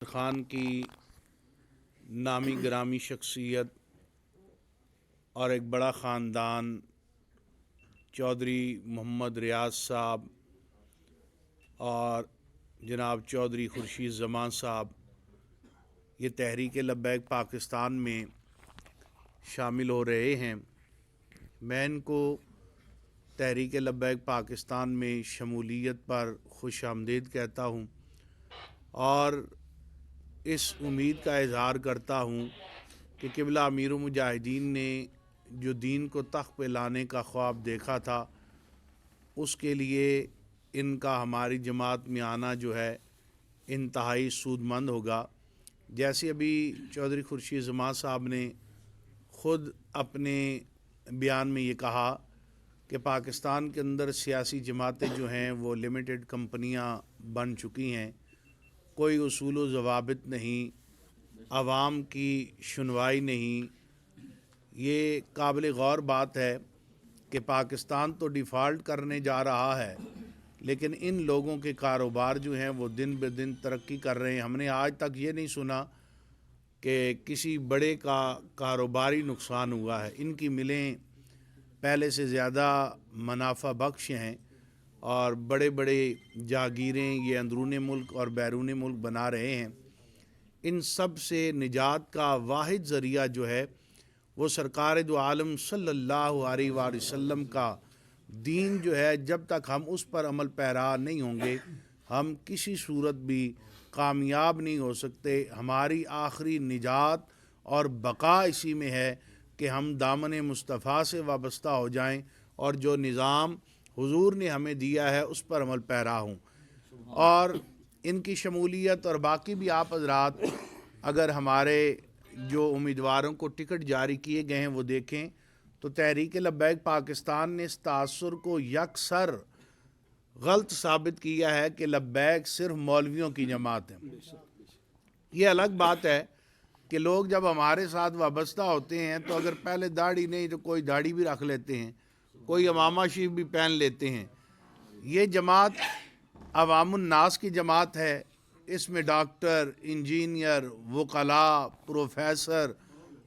خان کی نامی گرامی شخصیت اور ایک بڑا خاندان چودھری محمد ریاض صاحب اور جناب چودھری خورشید زمان صاحب یہ تحریک لبیک پاکستان میں شامل ہو رہے ہیں۔ میں ان کو تحریک لبیک پاکستان میں شمولیت پر خوش آمدید کہتا ہوں اور اس امید کا اظہار کرتا ہوں کہ قبلہ امیر المجاہدین نے جو دین کو تخت پہ لانے کا خواب دیکھا تھا اس کے لیے ان کا ہماری جماعت میں آنا جو ہے انتہائی سود مند ہوگا۔ جیسے ابھی چودھری خورشید زمان صاحب نے خود اپنے بیان میں یہ کہا کہ پاکستان کے اندر سیاسی جماعتیں جو ہیں وہ لمیٹڈ کمپنیاں بن چکی ہیں، کوئی اصول و ضوابط نہیں، عوام کی سنوائی نہیں۔ یہ قابل غور بات ہے کہ پاکستان تو ڈیفالٹ کرنے جا رہا ہے لیکن ان لوگوں کے کاروبار جو ہیں وہ دن بہ دن ترقی کر رہے ہیں۔ ہم نے آج تک یہ نہیں سنا کہ کسی بڑے کا کاروباری نقصان ہوا ہے۔ ان کی ملیں پہلے سے زیادہ منافع بخش ہیں اور بڑے بڑے جاگیریں یہ اندرون ملک اور بیرون ملک بنا رہے ہیں۔ ان سب سے نجات کا واحد ذریعہ جو ہے وہ سرکار دو عالم صلی اللہ علیہ وآلہ وسلم کا دین جو ہے، جب تک ہم اس پر عمل پیرا نہیں ہوں گے ہم کسی صورت بھی کامیاب نہیں ہو سکتے۔ ہماری آخری نجات اور بقا اسی میں ہے کہ ہم دامن مصطفیٰ سے وابستہ ہو جائیں اور جو نظام حضور نے ہمیں دیا ہے اس پر عمل پیرا ہوں۔ اور ان کی شمولیت اور باقی بھی آپ حضرات اگر ہمارے جو امیدواروں کو ٹکٹ جاری کیے گئے ہیں وہ دیکھیں تو تحریک لبیک پاکستان نے اس تاثر کو یکسر غلط ثابت کیا ہے کہ لبیک صرف مولویوں کی جماعت ہے۔ یہ الگ بات ہے کہ لوگ جب ہمارے ساتھ وابستہ ہوتے ہیں تو اگر پہلے داڑھی نہیں تو کوئی داڑھی بھی رکھ لیتے ہیں، کوئی امامہ شریف بھی پہن لیتے ہیں۔ یہ جماعت عوام الناس کی جماعت ہے، اس میں ڈاکٹر، انجینئر، وکلاء، پروفیسر،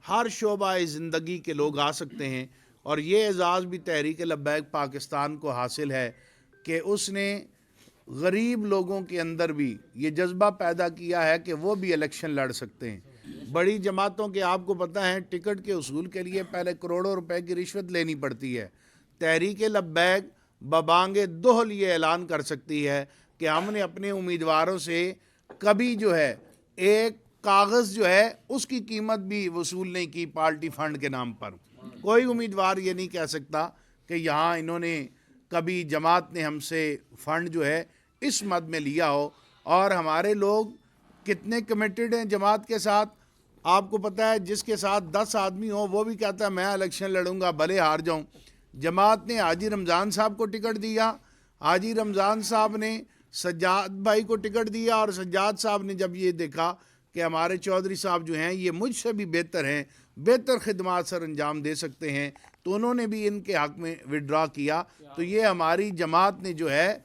ہر شعبہ زندگی کے لوگ آ سکتے ہیں۔ اور یہ اعزاز بھی تحریک لبیک پاکستان کو حاصل ہے کہ اس نے غریب لوگوں کے اندر بھی یہ جذبہ پیدا کیا ہے کہ وہ بھی الیکشن لڑ سکتے ہیں۔ بڑی جماعتوں کے آپ کو پتہ ہے ٹکٹ کے حصول کے لیے پہلے کروڑوں روپے کی رشوت لینی پڑتی ہے۔ تحریک لبیک ببانگ دہل یہ اعلان کر سکتی ہے کہ ہم نے اپنے امیدواروں سے کبھی جو ہے ایک کاغذ جو ہے اس کی قیمت بھی وصول نہیں کی پارٹی فنڈ کے نام پر۔ کوئی امیدوار یہ نہیں کہہ سکتا کہ یہاں انہوں نے کبھی جماعت نے ہم سے فنڈ جو ہے اس مد میں لیا ہو۔ اور ہمارے لوگ کتنے کمیٹڈ ہیں جماعت کے ساتھ، آپ کو پتہ ہے جس کے ساتھ 10 آدمی ہوں وہ بھی کہتا ہے میں الیکشن لڑوں گا بھلے ہار جاؤں۔ جماعت نے حاجی رمضان صاحب کو ٹکٹ دیا، حاجی رمضان صاحب نے سجاد بھائی کو ٹکٹ دیا اور سجاد صاحب نے جب یہ دیکھا کہ ہمارے چودھری صاحب جو ہیں یہ مجھ سے بھی بہتر ہیں، بہتر خدمات سر انجام دے سکتے ہیں، تو انہوں نے بھی ان کے حق میں وڈرا کیا۔ تو یہ ہماری جماعت نے جو ہے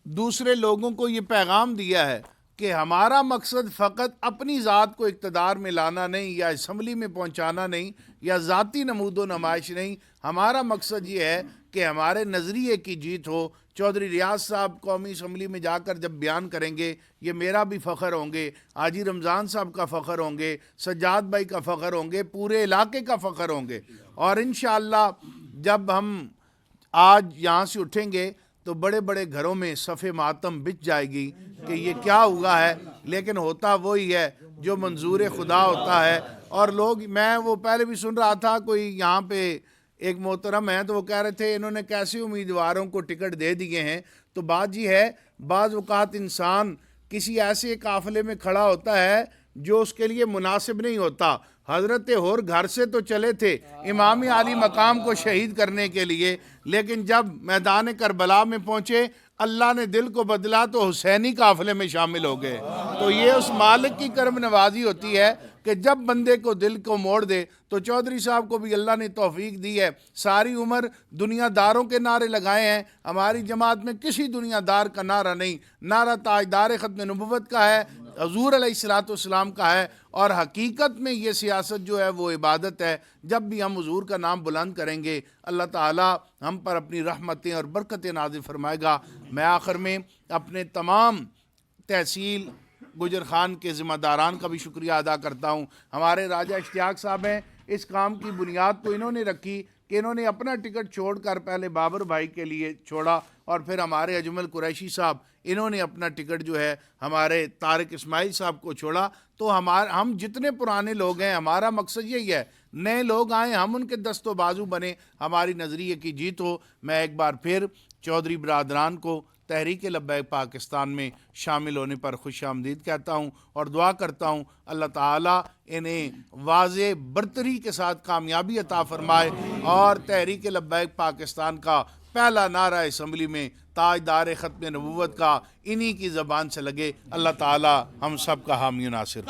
دوسرے لوگوں کو یہ پیغام دیا ہے کہ ہمارا مقصد فقط اپنی ذات کو اقتدار میں لانا نہیں یا اسمبلی میں پہنچانا نہیں یا ذاتی نمود و نمائش نہیں، ہمارا مقصد یہ ہے کہ ہمارے نظریے کی جیت ہو۔ چودھری ریاض صاحب قومی اسمبلی میں جا کر جب بیان کریں گے یہ میرا بھی فخر ہوں گے، حاجی رمضان صاحب کا فخر ہوں گے، سجاد بھائی کا فخر ہوں گے، پورے علاقے کا فخر ہوں گے۔ اور انشاءاللہ جب ہم آج یہاں سے اٹھیں گے تو بڑے بڑے گھروں میں صف ماتم بچ جائے گی کہ یہ کیا ہوا ہے، لیکن ہوتا وہی ہے جو منظور خدا ہوتا ہے۔ اور لوگ، میں وہ پہلے بھی سن رہا تھا، کوئی یہاں پہ ایک محترم ہیں تو وہ کہہ رہے تھے انہوں نے کیسے امیدواروں کو ٹکٹ دے دیے ہیں۔ تو بات یہ ہے بعض اوقات انسان کسی ایسے قافلے میں کھڑا ہوتا ہے جو اس کے لیے مناسب نہیں ہوتا۔ حضرت ہور گھر سے تو چلے تھے امام عالی مقام کو شہید کرنے کے لیے، لیکن جب میدان کربلا میں پہنچے اللہ نے دل کو بدلا تو حسینی قافلے میں شامل ہو گئے۔ تو یہ اس مالک کی کرم نوازی ہوتی ہے کہ جب بندے کو دل کو موڑ دے. تو چودھری صاحب کو بھی اللہ نے توفیق دی ہے. ساری عمر دنیا داروں کے نعرے لگائے ہیں. ہماری جماعت میں کسی دنیا دار کا نعرہ نہیں. نعرہ تاجدار ختم نبوت کا ہے, حضور علیہ السلام کا ہے. اور حقیقت میں یہ سیاست جو ہے وہ عبادت ہے. جب بھی ہم حضور کا نام بلند کریں گے اللہ تعالی ہم پر اپنی رحمتیں اور برکتیں نازل فرمائے گا. میں آخر میں اپنے تمام تحصیل گجر خان کے ذمہ داران کا بھی شکریہ ادا کرتا ہوں. ہمارے راجہ اشتیاق صاحب ہیں, اس کام کی بنیاد تو انہوں نے رکھی کہ انہوں نے اپنا ٹکٹ چھوڑ کر پہلے بابر بھائی کے لیے چھوڑا, اور پھر ہمارے اجمل قریشی صاحب انہوں نے اپنا ٹکٹ جو ہے ہمارے طارق اسماعیل صاحب کو چھوڑا. تو ہم جتنے پرانے لوگ ہیں ہمارا مقصد یہی ہے, نئے لوگ آئیں, ہم ان کے دست و بازو بنے, ہماری نظریے کی جیت ہو. میں ایک بار پھر چودھری برادران کو تحریک لبیک پاکستان میں شامل ہونے پر خوش آمدید کہتا ہوں, اور دعا کرتا ہوں اللہ تعالیٰ انہیں واضح برتری کے ساتھ کامیابی عطا فرمائے, اور تحریک لبیک پاکستان کا پہلا نعرہ اسمبلی میں تاجدار ختم نبوت کا انہی کی زبان سے لگے. اللہ تعالیٰ ہم سب کا حامی و ناصر.